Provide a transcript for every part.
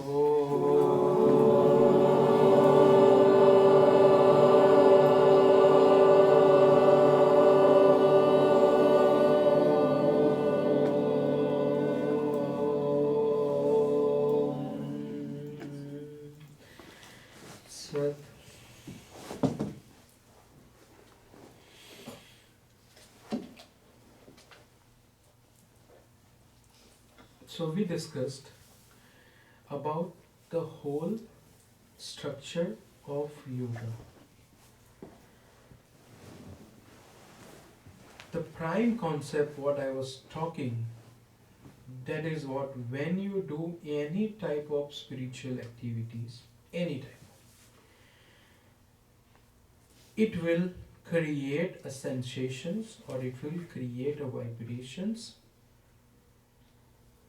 So we discussed about the whole structure of yoga. The prime concept what I was talking, that is what when you do any type of spiritual activities, any type, it will create a sensations or it will create a vibrations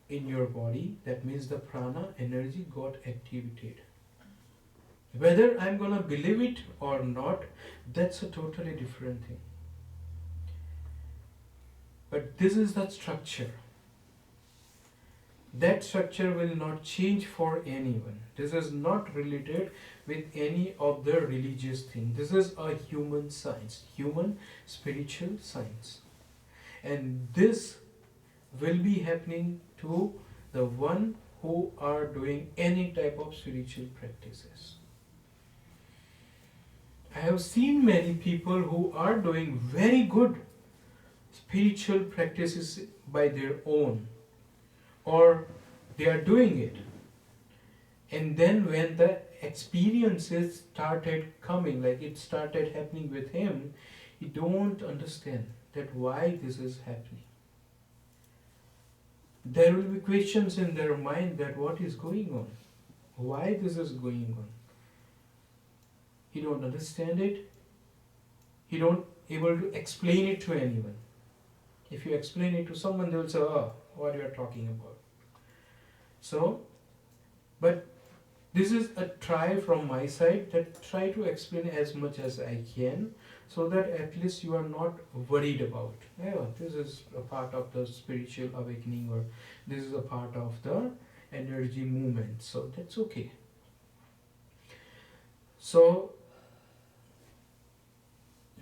in your body. That means the prana energy got activated. Whether I'm gonna believe it or not, that's a totally different thing. But this is the structure. That structure will not change for anyone. This is not related with any of the religious thing. This is a human science, human spiritual science. And this will be happening to the one who are doing any type of spiritual practices. I have seen many people who are doing very good spiritual practices by their own, or they are doing it, and then when the experiences started coming, like it started happening with him, he don't understand that why this is happening. There will be questions in their mind that what is going on, why this is going on. He don't understand it. He don't able to explain it to anyone. If you explain it to someone, they will say, "Oh, what you are talking about." So, but this is a try from my side, that try to explain as much as I can, so that at least you are not worried about, yeah, this is a part of the spiritual awakening, or this is a part of the energy movement. So that's okay. So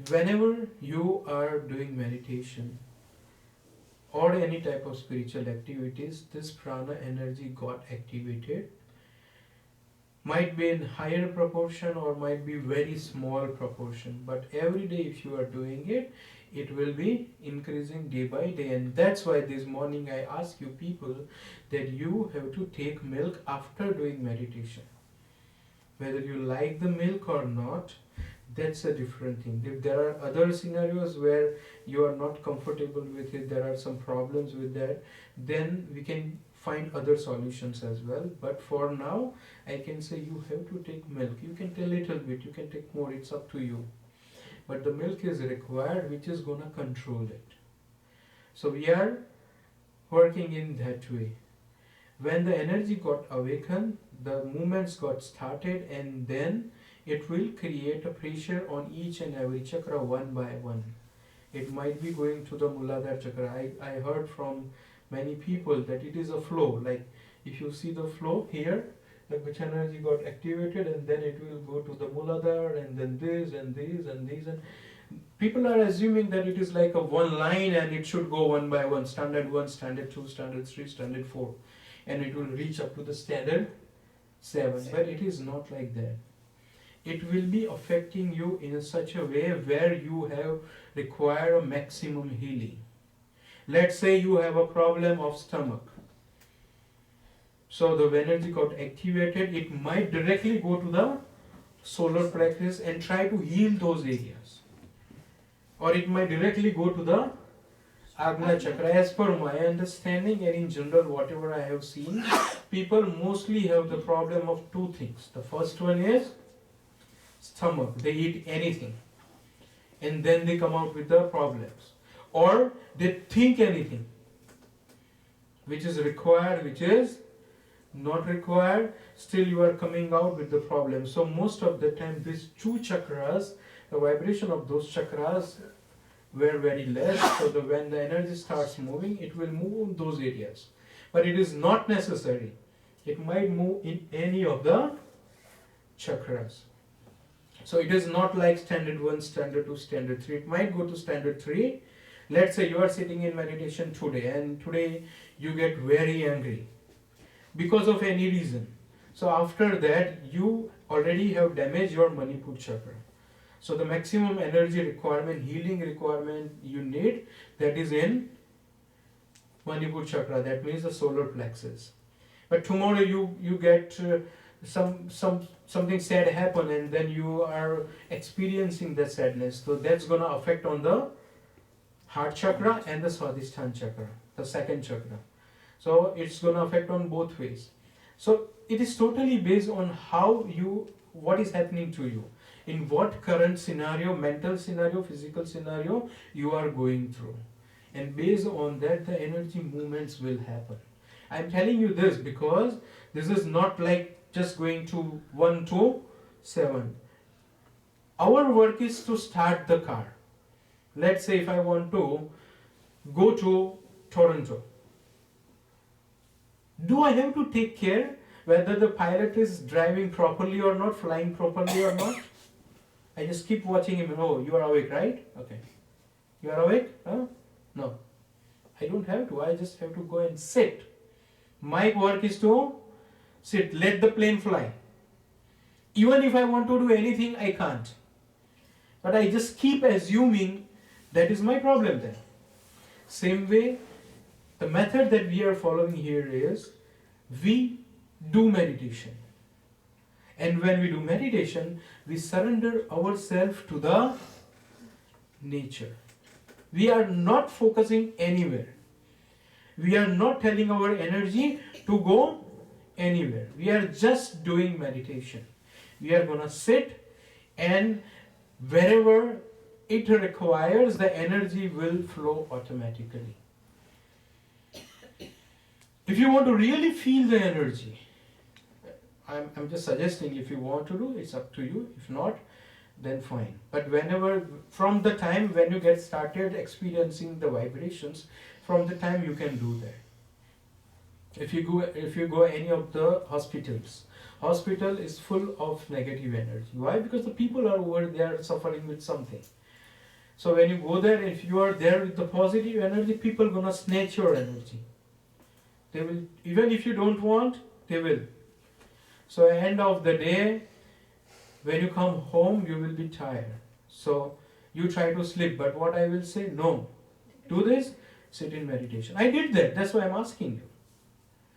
whenever you are doing meditation or any type of spiritual activities, this prana energy got activated. Might be in higher proportion or might be very small proportion, but every day if you are doing it, it will be increasing day by day. And that's why this morning I ask you people that you have to take milk after doing meditation. Whether you like the milk or not, that's a different thing. If there are other scenarios where you are not comfortable with it, there are some problems with that, then we can find other solutions as well. But for now, I can say you have to take milk. You can take a little bit, you can take more, it's up to you. But the milk is required, which is gonna control it. So we are working in that way. When the energy got awakened, the movements got started, and then it will create a pressure on each and every chakra one by one. It might be going to the Muladhara chakra. I heard from many people that it is a flow. Like if you see the flow here, the which energy got activated, and then it will go to the Muladhara, and then this and these and these. And people are assuming that it is like a one line and it should go one by one, standard 1, standard 2, standard 3, standard 4, and it will reach up to the standard 7. But it is not like that. It will be affecting you in such a way where you have require a maximum healing. Let's say you have a problem of stomach. So the energy got activated, it might directly go to the solar plexus and try to heal those areas. Or it might directly go to the Agna chakra. As per my understanding and in general whatever I have seen, people mostly have the problem of two things. The first one is stomach. They eat anything and then they come out with the problems. Or they think anything which is required, which is not required, still you are coming out with the problem. So most of the time these two chakras, the vibration of those chakras were very less, so when the energy starts moving, it will move in those areas. But it is not necessary It might move in any of the chakras. So it is not like standard 1, standard 2, standard 3. It might go to standard 3. Let's say you are sitting in meditation today, and today you get very angry because of any reason. So after that, you already have damaged your Manipur chakra. So the maximum energy requirement, healing requirement you need, that is in Manipur chakra. That means the solar plexus. But tomorrow you get something sad happen, and then you are experiencing that sadness. So that's gonna affect on the heart chakra and the Swadhisthana chakra, the second chakra. So it's gonna affect on both ways. So it is totally based on what is happening to you, in what current scenario, mental scenario, physical scenario you are going through, and based on that the energy movements will happen. I'm telling you this because this is not like just going to 1 to 7. Our work is to start the car. Let's say if I want to go to Toronto, do I have to take care whether the pilot is driving properly or not, flying properly or not? I just keep watching him. Oh, you are awake, right? Okay. You are awake? Huh? No. I don't have to. I just have to go and sit. My work is to sit. Let the plane fly. Even if I want to do anything, I can't. But I just keep assuming that is my problem then. Same way, the method that we are following here is we do meditation. And when we do meditation, we surrender ourselves to the nature. We are not focusing anywhere. We are not telling our energy to go anywhere. We are just doing meditation. We are going to sit, and wherever it requires, the energy will flow automatically. If you want to really feel the energy, I'm just suggesting, if you want to do, it's up to you. If not, then fine. But whenever, from the time when you get started experiencing the vibrations, from the time you can do that. If you go any of the hospitals, hospital is full of negative energy. Why? Because the people are over there suffering with something. So when you go there, if you are there with the positive energy, people are gonna snatch your energy. They will, even if you don't want, they will. So at the end of the day, when you come home, you will be tired. So you try to sleep, but what I will say, no. Do this, sit in meditation. I did that, that's why I'm asking you.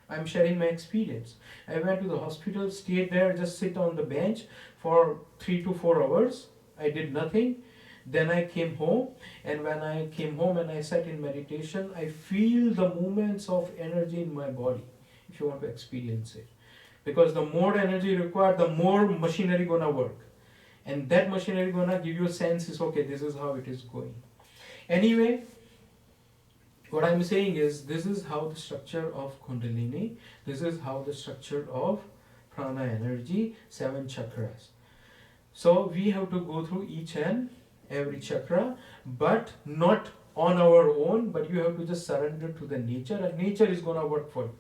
I'm sharing my experience. I went to the hospital, stayed there, just sit on the bench for 3 to 4 hours. I did nothing. Then I came home, and when I came home and I sat in meditation, I feel the movements of energy in my body, if you want to experience it. Because the more energy required, the more machinery gonna work. And that machinery gonna give you a sense is, okay, this is how it is going. Anyway, what I'm saying is, this is how the structure of Kundalini, this is how the structure of prana energy, 7 chakras. So we have to go through each and every chakra, but not on our own, but you have to just surrender to the nature, and nature is gonna work for you.